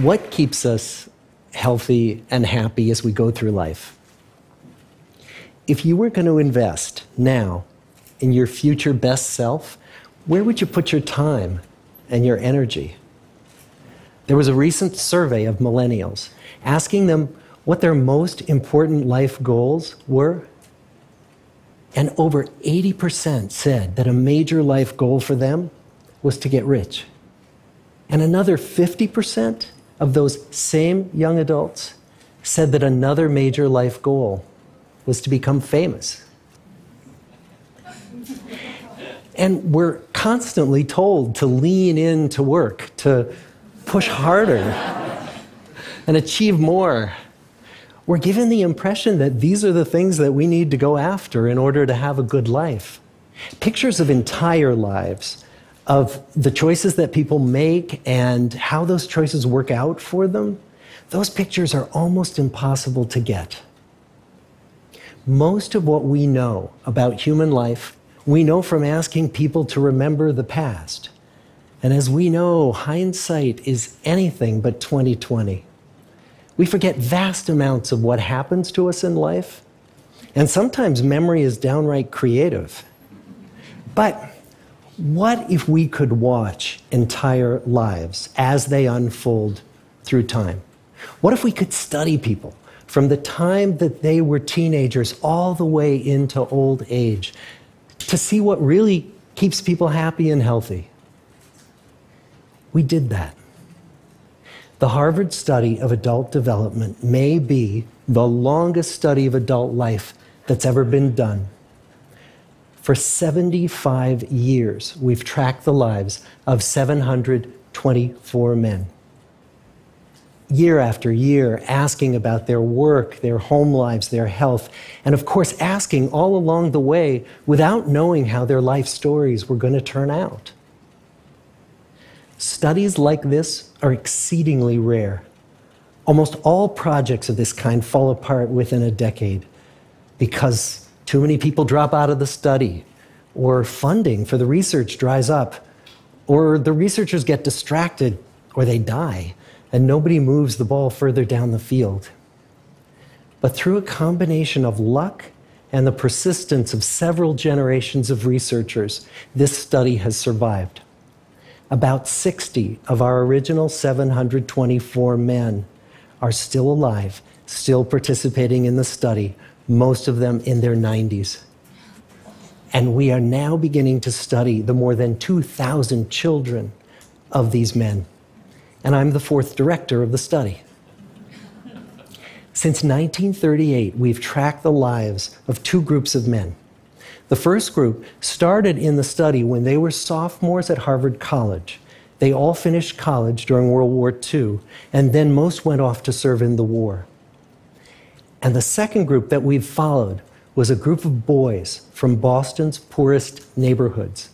What keeps us healthy and happy as we go through life? If you were going to invest now in your future best self, where would you put your time and your energy? There was a recent survey of millennials asking them what their most important life goals were. And over 80% said that a major life goal for them was to get rich. And another 50% of those same young adults said that another major life goal was to become famous. And we're constantly told to lean into work, to push harder and achieve more. We're given the impression that these are the things that we need to go after in order to have a good life. Pictures of entire lives, of the choices that people make and how those choices work out for them, those pictures are almost impossible to get. Most of what we know about human life, we know from asking people to remember the past. And as we know, hindsight is anything but 20/20. We forget vast amounts of what happens to us in life, and sometimes memory is downright creative. But what if we could watch entire lives as they unfold through time? What if we could study people from the time that they were teenagers all the way into old age to see what really keeps people happy and healthy? We did that. The Harvard study of adult development may be the longest study of adult life that's ever been done. For 75 years, we've tracked the lives of 724 men. Year after year, asking about their work, their home lives, their health, and of course, asking all along the way without knowing how their life stories were going to turn out. Studies like this are exceedingly rare. Almost all projects of this kind fall apart within a decade because too many people drop out of the study, or funding for the research dries up, or the researchers get distracted, or they die, and nobody moves the ball further down the field. But through a combination of luck and the persistence of several generations of researchers, this study has survived. About 60 of our original 724 men are still alive, still participating in the study, most of them in their 90s. And we are now beginning to study the more than 2,000 children of these men. And I'm the fourth director of the study. Since 1938, we've tracked the lives of two groups of men. The first group started in the study when they were sophomores at Harvard College. They all finished college during World War II, and then most went off to serve in the war. And the second group that we've followed was a group of boys from Boston's poorest neighborhoods.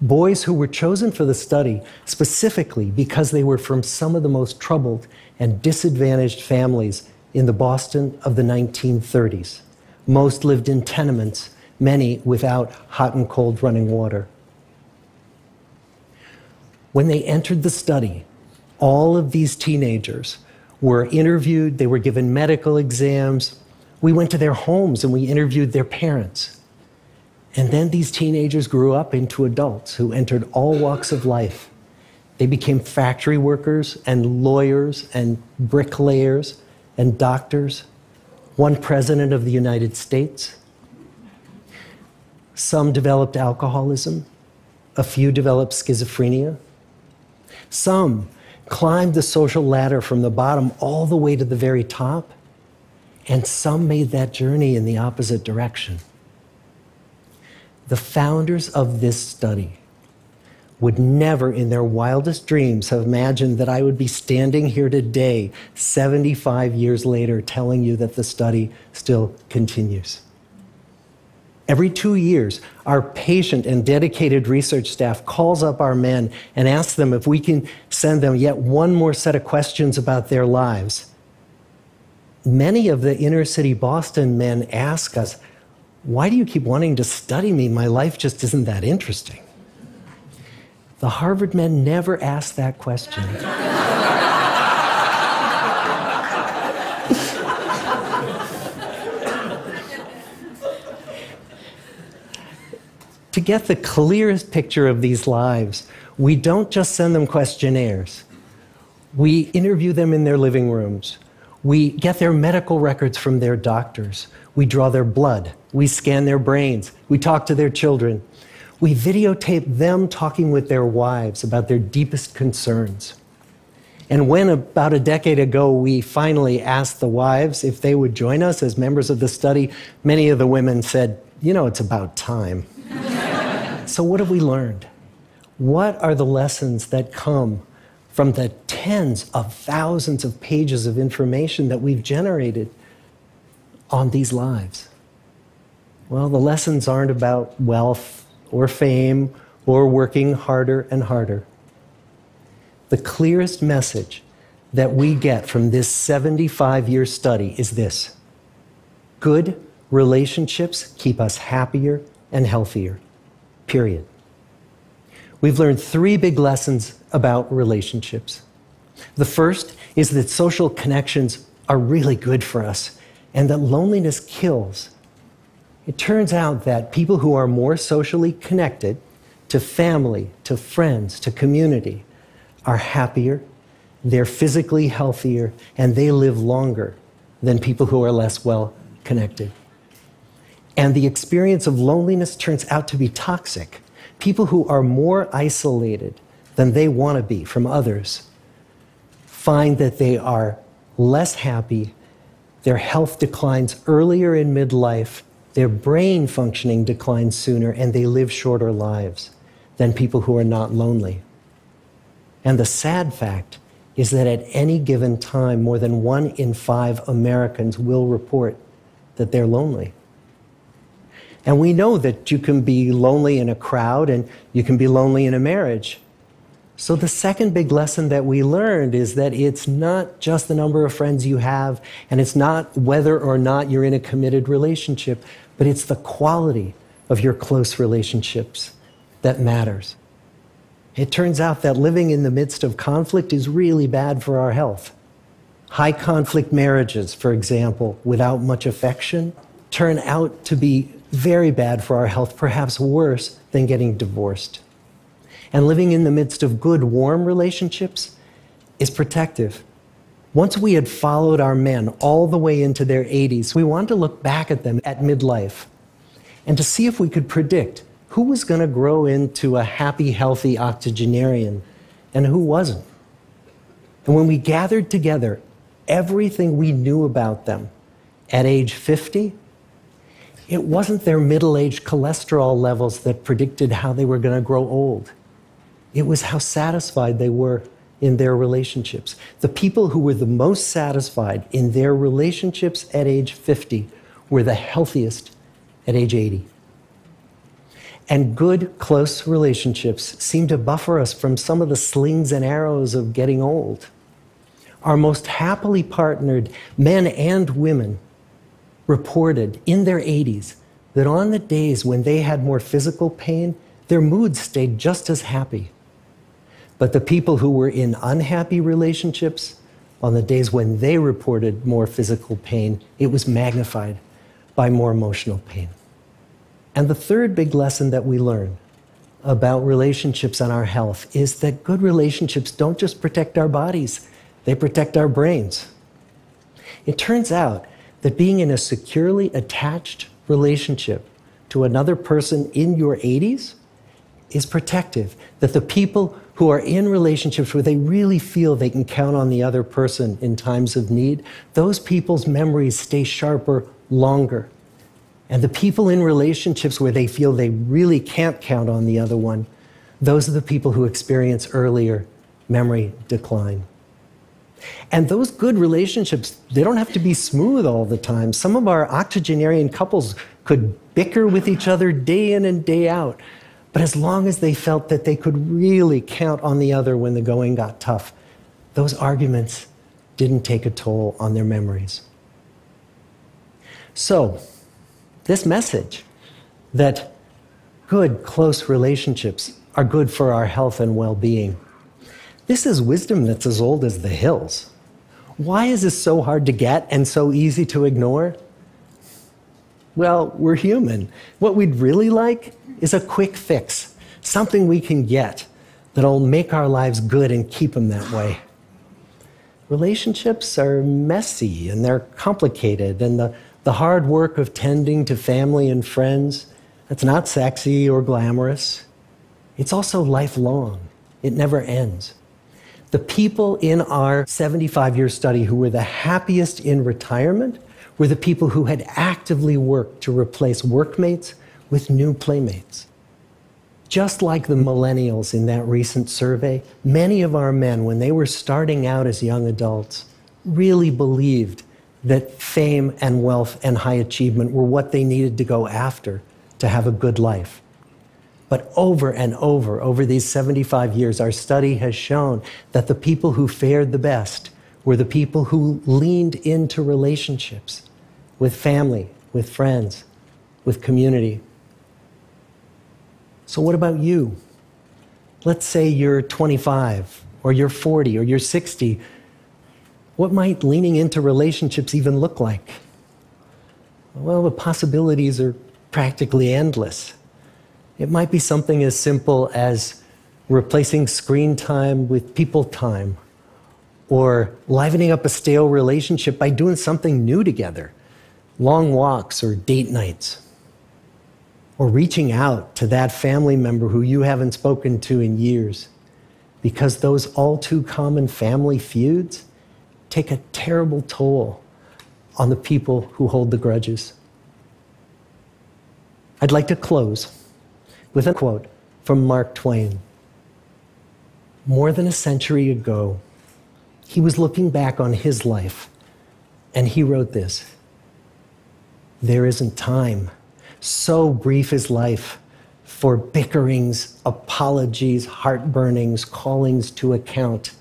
Boys who were chosen for the study specifically because they were from some of the most troubled and disadvantaged families in the Boston of the 1930s. Most lived in tenements, many without hot and cold running water. When they entered the study, all of these teenagers were interviewed, they were given medical exams. We went to their homes and we interviewed their parents. And then these teenagers grew up into adults who entered all walks of life. They became factory workers and lawyers and bricklayers and doctors, one president of the United States. Some developed alcoholism, a few developed schizophrenia. Some climbed the social ladder from the bottom all the way to the very top, and some made that journey in the opposite direction. The founders of this study would never in their wildest dreams have imagined that I would be standing here today, 75 years later, telling you that the study still continues. Every 2 years, our patient and dedicated research staff calls up our men and asks them if we can send them yet one more set of questions about their lives. Many of the inner city Boston men ask us, "Why do you keep wanting to study me? My life just isn't that interesting." The Harvard men never asked that question. get the clearest picture of these lives, we don't just send them questionnaires. We interview them in their living rooms. We get their medical records from their doctors. We draw their blood. We scan their brains. We talk to their children. We videotape them talking with their wives about their deepest concerns. And when about a decade ago we finally asked the wives if they would join us as members of the study, many of the women said, "You know, it's about time." So what have we learned? What are the lessons that come from the tens of thousands of pages of information that we've generated on these lives? Well, the lessons aren't about wealth or fame or working harder and harder. The clearest message that we get from this 75-year study is this: good relationships keep us happier and healthier, period. We've learned 3 big lessons about relationships. The first is that social connections are really good for us and that loneliness kills. It turns out that people who are more socially connected to family, to friends, to community are happier, they're physically healthier, and they live longer than people who are less well connected. And the experience of loneliness turns out to be toxic. People who are more isolated than they want to be from others find that they are less happy, their health declines earlier in midlife, their brain functioning declines sooner, and they live shorter lives than people who are not lonely. And the sad fact is that at any given time, more than 1 in 5 Americans will report that they're lonely. And we know that you can be lonely in a crowd and you can be lonely in a marriage. So the second big lesson that we learned is that it's not just the number of friends you have, and it's not whether or not you're in a committed relationship, but it's the quality of your close relationships that matters. It turns out that living in the midst of conflict is really bad for our health. High conflict marriages, for example, without much affection, turn out to be very bad for our health, perhaps worse than getting divorced. And living in the midst of good, warm relationships is protective. Once we had followed our men all the way into their 80s, we wanted to look back at them at midlife and to see if we could predict who was going to grow into a happy, healthy octogenarian and who wasn't. And when we gathered together everything we knew about them at age 50, it wasn't their middle-aged cholesterol levels that predicted how they were going to grow old. It was how satisfied they were in their relationships. The people who were the most satisfied in their relationships at age 50 were the healthiest at age 80. And good, close relationships seem to buffer us from some of the slings and arrows of getting old. Our most happily partnered men and women reported in their 80s that on the days when they had more physical pain, their moods stayed just as happy. But the people who were in unhappy relationships, on the days when they reported more physical pain, it was magnified by more emotional pain. And the third big lesson that we learn about relationships and our health is that good relationships don't just protect our bodies, they protect our brains. It turns out that being in a securely attached relationship to another person in your 80s is protective. That the people who are in relationships where they really feel they can count on the other person in times of need, those people's memories stay sharper longer. And the people in relationships where they feel they really can't count on the other one, those are the people who experience earlier memory decline. And those good relationships, they don't have to be smooth all the time. Some of our octogenarian couples could bicker with each other day in and day out. But as long as they felt that they could really count on the other when the going got tough, those arguments didn't take a toll on their memories. So, this message that good, close relationships are good for our health and well-being, this is wisdom that's as old as the hills. Why is this so hard to get and so easy to ignore? Well, we're human. What we'd really like is a quick fix, something we can get that'll make our lives good and keep them that way. Relationships are messy and they're complicated, and the hard work of tending to family and friends, that's not sexy or glamorous. It's also lifelong. It never ends. The people in our 75-year study who were the happiest in retirement were the people who had actively worked to replace workmates with new playmates. Just like the millennials in that recent survey, many of our men, when they were starting out as young adults, really believed that fame and wealth and high achievement were what they needed to go after to have a good life. But over and over these 75 years, our study has shown that the people who fared the best were the people who leaned into relationships with family, with friends, with community. So what about you? Let's say you're 25, or you're 40, or you're 60. What might leaning into relationships even look like? Well, the possibilities are practically endless. It might be something as simple as replacing screen time with people time, or livening up a stale relationship by doing something new together, long walks or date nights, or reaching out to that family member who you haven't spoken to in years, because those all too common family feuds take a terrible toll on the people who hold the grudges. I'd like to close with a quote from Mark Twain. More than a century ago, he was looking back on his life, and he wrote this: "There isn't time, so brief is life, for bickerings, apologies, heartburnings, callings to account.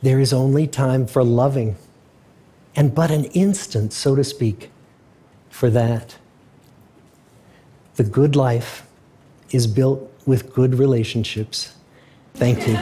There is only time for loving, and but an instant, so to speak, for that. The good life is built with good relationships." Thank you.